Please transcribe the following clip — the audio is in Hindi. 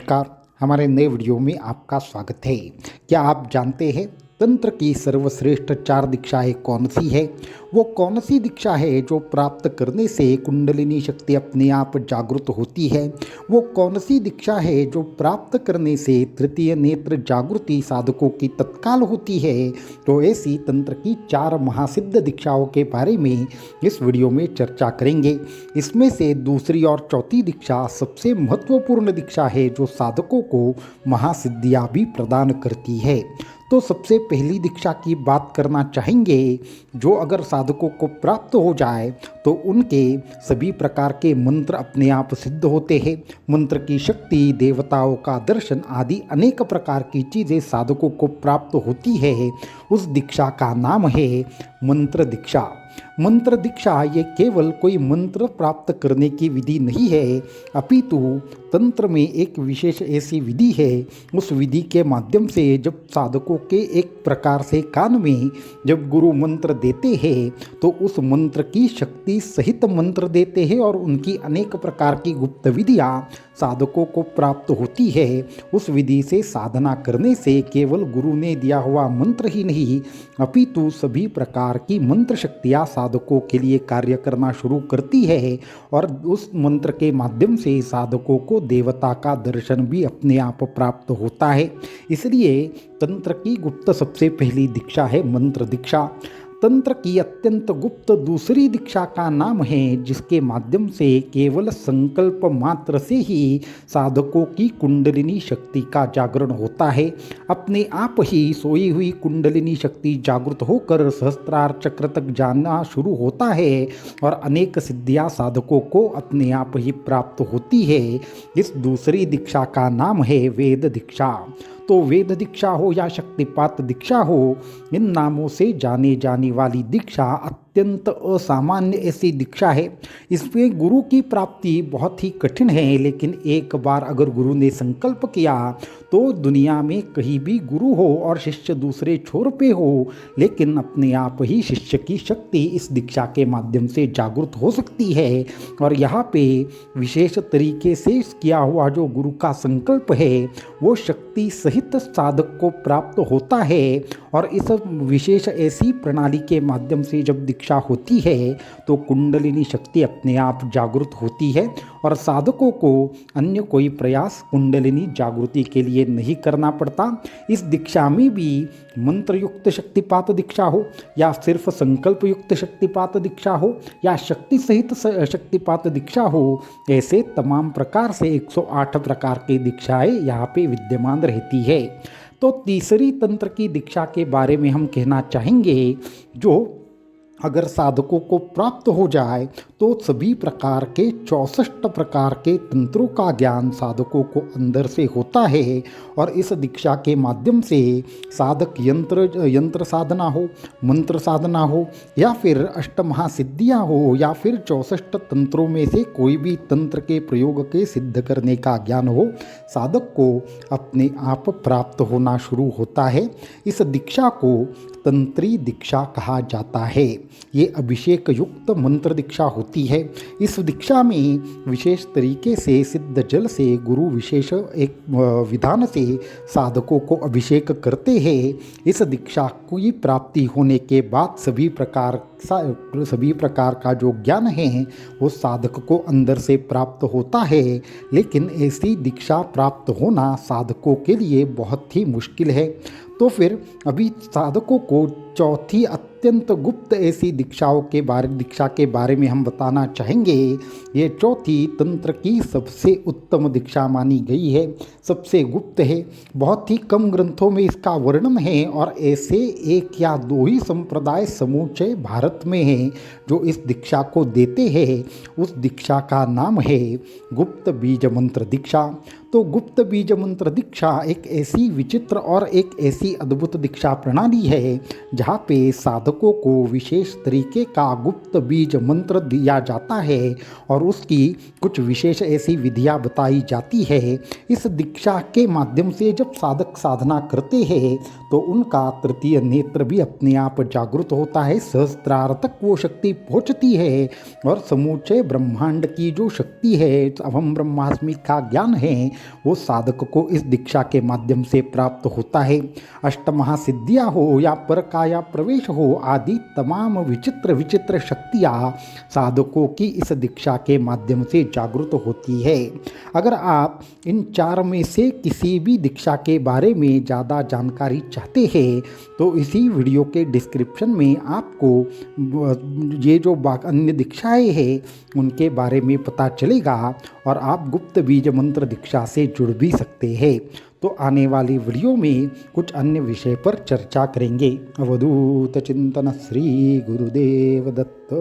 नमस्कार। हमारे नए वीडियो में आपका स्वागत है। क्या आप जानते हैं तंत्र की सर्वश्रेष्ठ 4 दीक्षाएं कौन सी है? वो कौन सी दीक्षा है जो प्राप्त करने से कुंडलिनी शक्ति अपने आप जागृत होती है? वो कौन सी दीक्षा है जो प्राप्त करने से तृतीय नेत्र जागृति साधकों की तत्काल होती है? तो ऐसी तंत्र की 4 महासिद्ध दीक्षाओं के बारे में इस वीडियो में चर्चा करेंगे। इसमें से दूसरी और चौथी दीक्षा सबसे महत्वपूर्ण दीक्षा है जो साधकों को महासिद्धियां भी प्रदान करती है। तो सबसे पहली दीक्षा की बात करना चाहेंगे, जो अगर साधकों को प्राप्त हो जाए तो उनके सभी प्रकार के मंत्र अपने आप सिद्ध होते हैं। मंत्र की शक्ति, देवताओं का दर्शन आदि अनेक प्रकार की चीज़ें साधकों को प्राप्त होती है। उस दीक्षा का नाम है मंत्र दीक्षा। मंत्र दीक्षा ये केवल कोई मंत्र प्राप्त करने की विधि नहीं है, अपितु तंत्र में एक विशेष ऐसी विधि है। उस विधि के माध्यम से जब साधकों के एक प्रकार से कान में जब गुरु मंत्र देते हैं तो उस मंत्र की शक्ति सहित मंत्र देते हैं और उनकी अनेक प्रकार की गुप्त विधियाँ साधकों को प्राप्त होती है। उस विधि से साधना करने से केवल गुरु ने दिया हुआ मंत्र ही नहीं, अपितु सभी प्रकार की मंत्र शक्तियाँ साधकों के लिए कार्य करना शुरू करती है और उस मंत्र के माध्यम से साधकों को देवता का दर्शन भी अपने आप प्राप्त होता है। इसलिए तंत्र की गुप्त सबसे पहली दीक्षा है मंत्र दीक्षा। तंत्र की अत्यंत गुप्त दूसरी दीक्षा का नाम है जिसके माध्यम से केवल संकल्प मात्र से ही साधकों की कुंडलिनी शक्ति का जागरण होता है। अपने आप ही सोई हुई कुंडलिनी शक्ति जागृत होकर सहस्त्रार चक्र तक जाना शुरू होता है और अनेक सिद्धियां साधकों को अपने आप ही प्राप्त होती है। इस दूसरी दीक्षा का नाम है वेद दीक्षा। तो वेद दीक्षा हो या शक्तिपात दीक्षा हो, इन नामों से जाने जाने वाली दीक्षा अत्यंत असामान्य ऐसी दीक्षा है। इसमें गुरु की प्राप्ति बहुत ही कठिन है, लेकिन एक बार अगर गुरु ने संकल्प किया तो दुनिया में कहीं भी गुरु हो और शिष्य दूसरे छोर पे हो, लेकिन अपने आप ही शिष्य की शक्ति इस दीक्षा के माध्यम से जागृत हो सकती है। और यहाँ पे विशेष तरीके से किया हुआ जो गुरु का संकल्प है वो शक्ति सहित साधक को प्राप्त होता है। और इस विशेष ऐसी प्रणाली के माध्यम से जब दीक्षा होती है तो कुंडलिनी शक्ति अपने आप जागृत होती है और साधकों को अन्य कोई प्रयास कुंडलिनी जागृति के लिए नहीं करना पड़ता। इस दीक्षा में भी मंत्र युक्त शक्तिपात दीक्षा हो या सिर्फ संकल्प युक्त शक्तिपात दीक्षा हो या शक्ति सहित शक्तिपात दीक्षा हो, ऐसे तमाम प्रकार से 108 प्रकार की दीक्षाएं यहाँ पे विद्यमान रहती है। तो तीसरी तंत्र की दीक्षा के बारे में हम कहना चाहेंगे, जो अगर साधकों को प्राप्त हो जाए तो सभी प्रकार के 64 प्रकार के तंत्रों का ज्ञान साधकों को अंदर से होता है। और इस दीक्षा के माध्यम से साधक यंत्र साधना हो, मंत्र साधना हो या फिर अष्टमहासिद्धियाँ हो या फिर 64 तंत्रों में से कोई भी तंत्र के प्रयोग के सिद्ध करने का ज्ञान हो, साधक को अपने आप प्राप्त होना शुरू होता है। इस दीक्षा को तंत्री दीक्षा कहा जाता है। ये अभिषेक युक्त मंत्र दीक्षा होती है। इस दीक्षा में विशेष तरीके से सिद्ध जल से गुरु विशेष एक विधान से साधकों को अभिषेक करते हैं। इस दीक्षा की प्राप्ति होने के बाद सभी प्रकार का जो ज्ञान है वो साधक को अंदर से प्राप्त होता है। लेकिन ऐसी दीक्षा प्राप्त होना साधकों के लिए बहुत ही मुश्किल है। तो फिर अभी साधकों को चौथी अत्यंत गुप्त ऐसी दीक्षा के बारे में हम बताना चाहेंगे। ये चौथी तंत्र की सबसे उत्तम दीक्षा मानी गई है, सबसे गुप्त है। बहुत ही कम ग्रंथों में इसका वर्णन है और ऐसे 1 या 2 ही संप्रदाय समूचे भारत में हैं जो इस दीक्षा को देते हैं। उस दीक्षा का नाम है गुप्त बीज मंत्र दीक्षा। तो गुप्त बीज मंत्र दीक्षा एक ऐसी विचित्र और एक ऐसी अद्भुत दीक्षा प्रणाली है जहाँ पे साधकों को विशेष तरीके का गुप्त बीज मंत्र दिया जाता है और उसकी कुछ विशेष ऐसी विधियाँ बताई जाती है। इस दीक्षा के माध्यम से जब साधक साधना करते हैं तो उनका तृतीय नेत्र भी अपने आप जागृत होता है, सहस्त्रार तक वो शक्ति पहुँचती है और समूचे ब्रह्मांड की जो शक्ति है, अहम ब्रह्मास्मि का ज्ञान है, वो साधक को इस दीक्षा के माध्यम से प्राप्त होता है। अष्टमहासिद्धियाँ हो या परकाया प्रवेश हो आदि तमाम विचित्र विचित्र शक्तियाँ साधकों की इस दीक्षा के माध्यम से जागृत होती है। अगर आप इन चार में से किसी भी दीक्षा के बारे में ज़्यादा जानकारी चाहते हैं तो इसी वीडियो के डिस्क्रिप्शन में आपको ये जो अन्य दीक्षाएँ हैं उनके बारे में पता चलेगा और आप गुप्त बीज मंत्र दीक्षा से जुड़ भी सकते हैं। तो आने वाली वीडियो में कुछ अन्य विषय पर चर्चा करेंगे। अवधूत चिंतन श्री गुरुदेव दत्त।